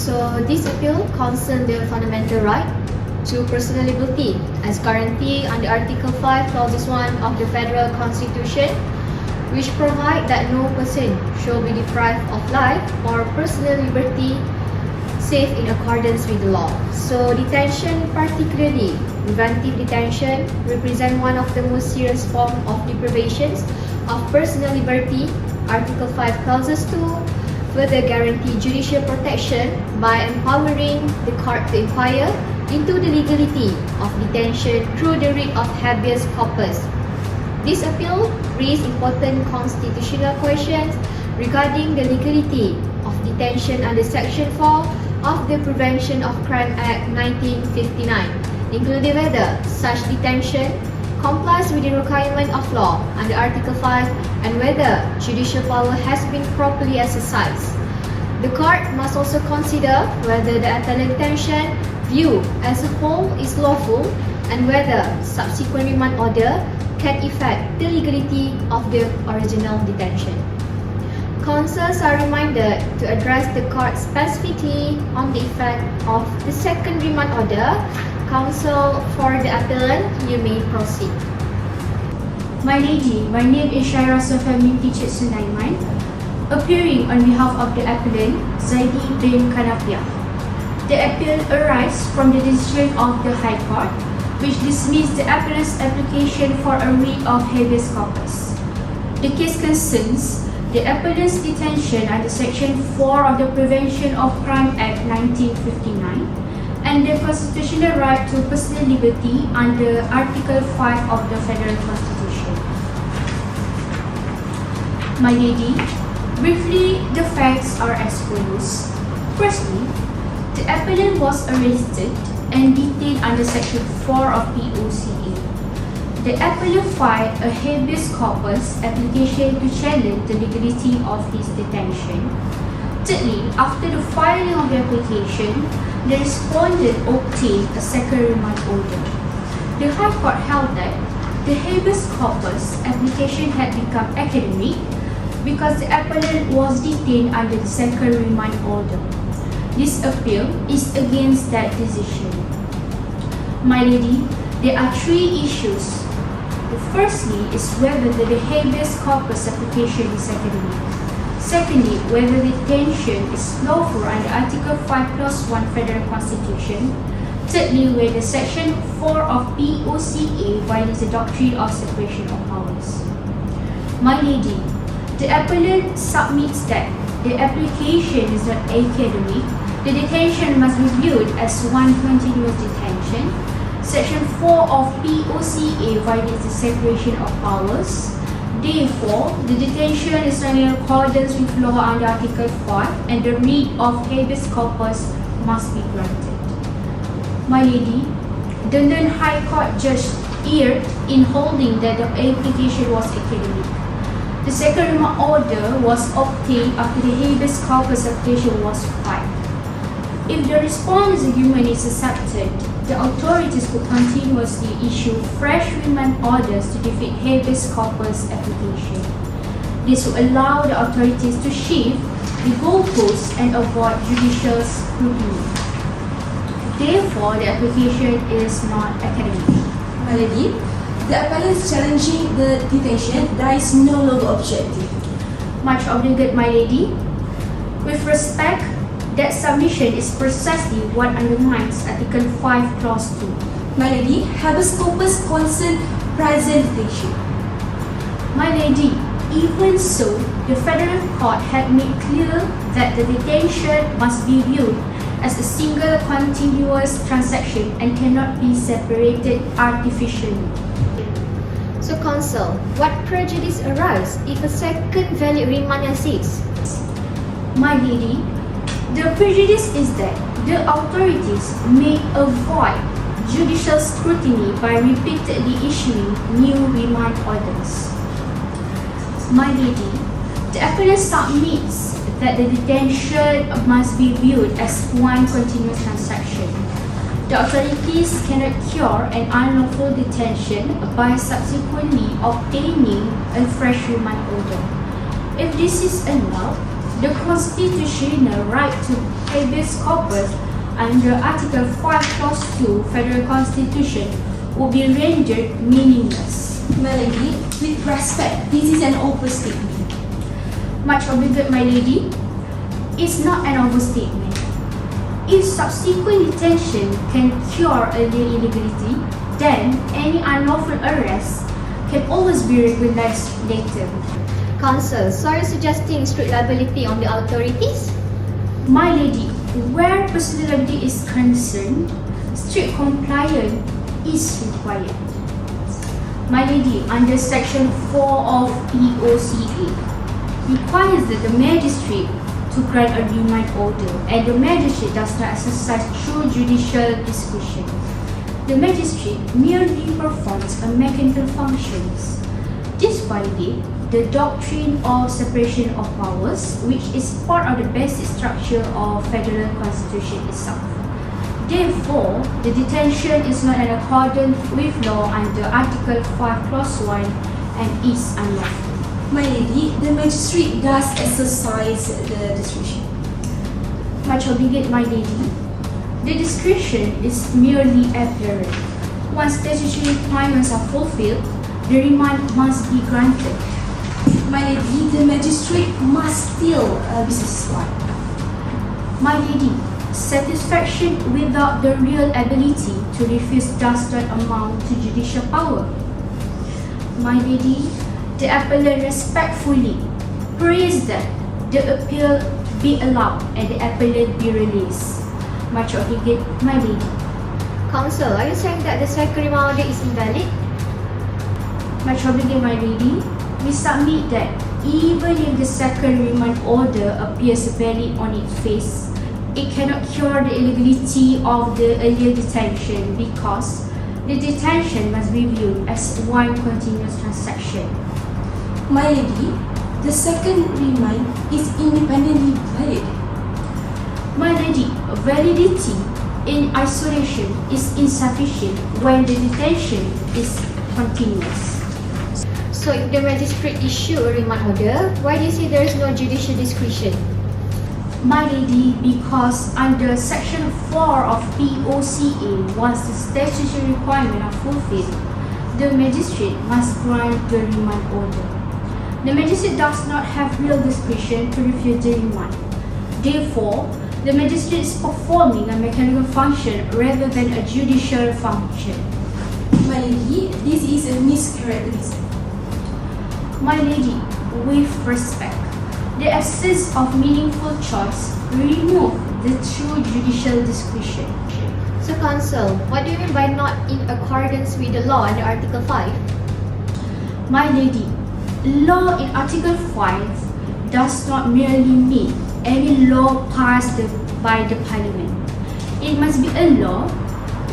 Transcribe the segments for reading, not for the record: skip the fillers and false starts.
So this appeal concerns the fundamental right to personal liberty as guaranteed under Article 5, Clause 1 of the Federal Constitution, which provide that no person shall be deprived of life or personal liberty save in accordance with the law. So detention, particularly preventive detention, represent one of the most serious forms of deprivations of personal liberty. Article 5 Clause 2 further guarantee judicial protection by empowering the court to inquire into the legality of detention through the writ of habeas corpus. This appeal raises important constitutional questions regarding the legality of detention under Section 4 of the Prevention of Crime Act 1959, including whether such detention complies with the requirement of law under Article 5 and whether judicial power has been properly exercised. The court must also consider whether the appellate detention viewed as a whole is lawful and whether subsequent remand order can effect the legality of the original detention. Counsels are reminded to address the court specifically on the effect of the second remand order. Counsel for the appellant, you may proceed. My lady, my name is Fairoz binti Sulaiman, appearing on behalf of the appellant, Zaidi bin Kanapiah. The appeal arises from the decision of the High Court, which dismissed the appellant's application for a writ of habeas corpus. The case concerns the appellant's detention under Section 4 of the Prevention of Crime Act 1959 and the constitutional right to personal liberty under Article 5 of the Federal Constitution. My lady, briefly, the facts are as follows. Firstly, the appellant was arrested and detained under Section 4 of POCA. The appellant filed a habeas corpus application to challenge the legality of his detention. Thirdly, after the filing of the application, the respondent obtained a second remand order. The High Court held that the habeas corpus application had become academic because the appellant was detained under the second remand order. This appeal is against that decision. My lady, there are three issues. The firstly is whether the habeas corpus application is academic. Secondly, whether detention is lawful under Article 5 Clause 1 Federal Constitution. Thirdly, whether Section 4 of POCA violates the doctrine of separation of powers. My lady, the appellant submits that the application is not academic. The detention must be viewed as one continuous detention. Section 4 of POCA violates the separation of powers. Therefore, the detention is not in accordance with law under Article 5 and the writ of habeas corpus must be granted. My lady, the non-High Court judge erred in holding that the application was academic. The second remand order was obtained after the habeas corpus application was filed. If the respondent's argument is accepted, the authorities could continuously issue fresh remand orders to defeat habeas corpus application. This will allow the authorities to shift the goalposts and avoid judicial scrutiny. Therefore, the application is not academic. My lady, the appellant is challenging the detention. There is no longer objective. Much obligated, my lady. With respect, that submission is precisely what undermines Article 5 Clause 2. My lady, habeas corpus concern present detention. My lady, even so, the Federal Court had made clear that the detention must be viewed as a single continuous transaction and cannot be separated artificially. So counsel, what prejudice arises if a second valid remand exists? My lady, the prejudice is that the authorities may avoid judicial scrutiny by repeatedly issuing new remand orders. My lady, the appellant submits that the detention must be viewed as one continuous transaction. The authorities cannot cure an unlawful detention by subsequently obtaining a fresh remand order. If this is allowed, the constitutional right to habeas corpus under Article 5 Clause 2 Federal Constitution would be rendered meaningless. My lady, with respect, this is an overstatement. Much obliged, my lady. It's not an overstatement. If subsequent detention can cure earlier illegality, then any unlawful arrest can always be regularized later. Counsel, so are you suggesting strict liability on the authorities? My lady, where personality is concerned, strict compliance is required. My lady, under Section 4 of POCA, requires that the magistrate to grant a remand order, and the magistrate does not exercise true judicial discretion. The magistrate merely performs a mechanical functions. This violates the doctrine of separation of powers, which is part of the basic structure of federal constitution itself. Therefore, the detention is not in accordance with law under Article 5 Clause 1 and is unlawful. My lady, the magistrate does exercise the discretion. Much obliged, my lady. The discretion is merely apparent. Once statutory requirements are fulfilled, the remand must be granted. My lady, the magistrate must still be satisfied. My lady, satisfaction without the real ability to refuse does not amount to judicial power. My lady, the appellant respectfully prays that the appeal be allowed and the appellant be released. Much obliged, my lady. Counsel, are you saying that the second remand order is invalid? Much obliged, my lady. We submit that even if the second remand order appears valid on its face, it cannot cure the illegality of the earlier detention because the detention must be viewed as one continuous transaction. My lady, the second remand is independently valid. My lady, validity in isolation is insufficient when the detention is continuous. So if the magistrate issue a remand order, why do you say there is no judicial discretion? My lady, because under Section 4 of POCA, once the statutory requirements are fulfilled, the magistrate must grant the remand order. The magistrate does not have real discretion to refuse the remand. Therefore, the magistrate is performing a mechanical function rather than a judicial function. My lady, this is a mischaracterization. My lady, with respect, the absence of meaningful choice remove the true judicial discretion. So counsel, what do you mean by not in accordance with the law under Article 5? My lady, law in Article 5 does not merely mean any law passed by the Parliament. It must be a law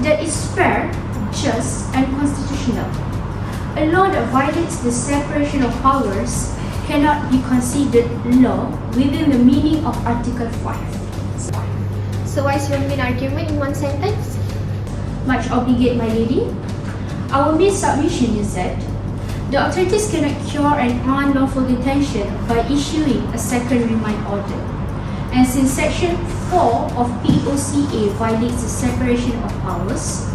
that is fair, just and constitutional. A law that violates the separation of powers cannot be considered law within the meaning of Article 5. So what is your main argument in one sentence? Much obliged, my lady. Our main submission is that the authorities cannot cure an unlawful detention by issuing a second remand order. And since Section 4 of POCA violates the separation of powers,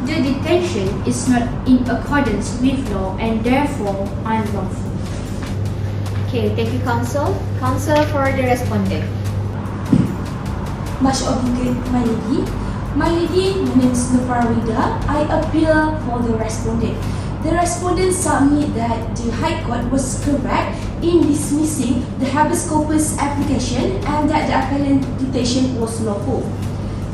the detention is not in accordance with law and therefore unlawful. Okay, thank you counsel. Counsel for the respondent. Much obliged, my lady. My lady, my name is Farida. I appeal for the respondent. The respondent submit that the High Court was correct in dismissing the habeas corpus application and that the appellant detention was lawful.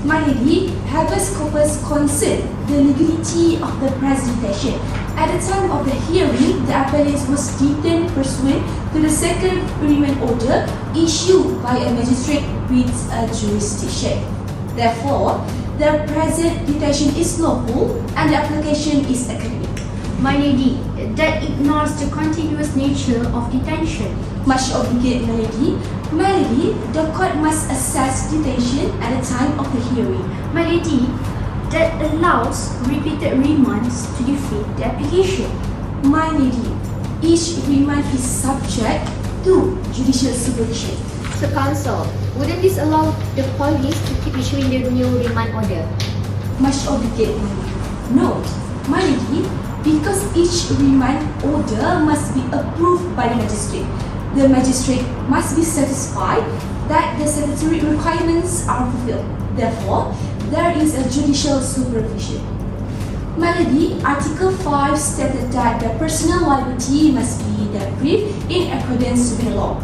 My lady, habeas corpus concerned the legality of the present detention. At the time of the hearing, the appellant was detained pursuant to the second remand order issued by a magistrate with a jurisdiction. Therefore, the present detention is lawful and the application is academic. My lady, that ignores the continuous nature of detention. Much obliged, my lady. My lady, the court must assess detention at the time of the hearing. My lady, that allows repeated remands to defeat the application. My lady, each remand is subject to judicial supervision. So Council, wouldn't this allow the police to keep issuing the new remand order? Much obligate, my lady. Note, my lady, because each remand order must be approved by the magistrate. The magistrate must be satisfied that the statutory requirements are fulfilled. Therefore, there is a judicial supervision. My lady, Article 5 stated that the personal liability must be dealt with in accordance with the law.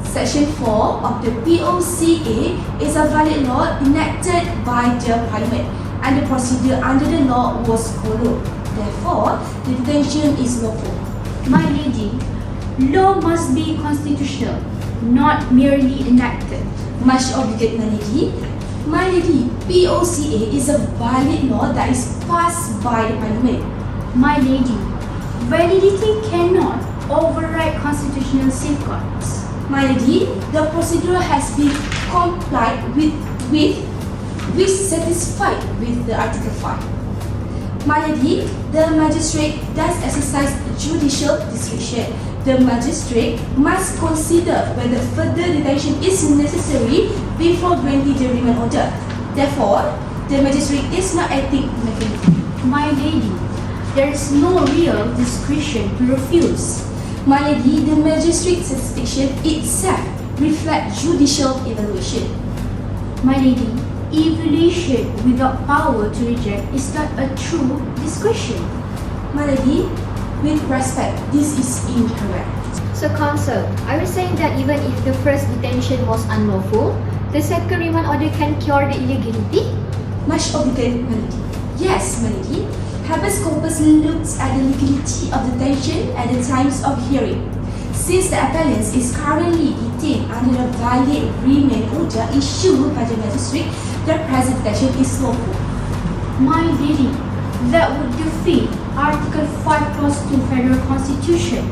Section 4 of the POCA is a valid law enacted by the Parliament, and the procedure under the law was followed. Therefore, the detention is lawful. My lady, law must be constitutional, not merely enacted. Much obligate, my lady. My lady, POCA is a valid law that is passed by the Parliament. My lady, validity cannot override constitutional safeguards. My lady, the procedure has been complied with which satisfied with the Article 5. My lady, the magistrate does exercise judicial discretion. The magistrate must consider whether further detention is necessary before granting the remand order. Therefore, the magistrate is not acting mechanically. My lady, there is no real discretion to refuse. My lady, the magistrate's satisfaction itself reflects judicial evaluation. My lady, evaluation without power to reject is not a true discretion. My lady, with respect, this is incorrect. So Council, are you saying that even if the first detention was unlawful, the second remand order can cure the illegality? Much obligate, my lady. Yes, my lady. Habeas corpus looks at the legality of detention at the times of hearing. Since the appellant is currently detained under a valid remand order issued by the magistrate, the present detention is lawful. My lady, that would defeat Article 5 Clause 2 Federal Constitution.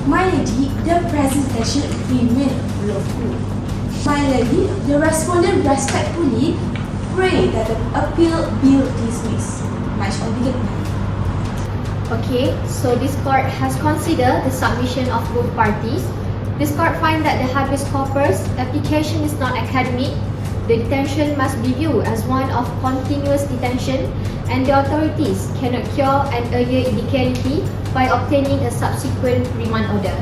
My lady, the present detention remains lawful. My lady, the respondent respectfully pray that the appeal be dismissed. Much obligate, my lady. Okay, so this court has considered the submission of both parties. This court finds that the habeas corpus application is not academic. The detention must be viewed as one of continuous detention, and the authorities cannot cure an earlier illegality by obtaining a subsequent remand order.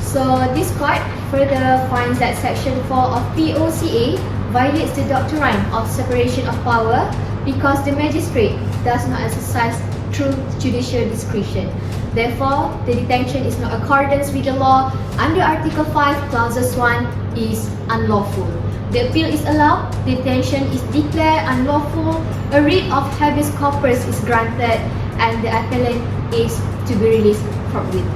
So this court further finds that Section 4 of POCA violates the doctrine of separation of power because the magistrate does not exercise true judicial discretion. Therefore, the detention is not accordance with the law under Article 5 Clauses 1 is unlawful. The appeal is allowed, the detention is declared unlawful, a writ of habeas corpus is granted, and the appellant is to be released forthwith.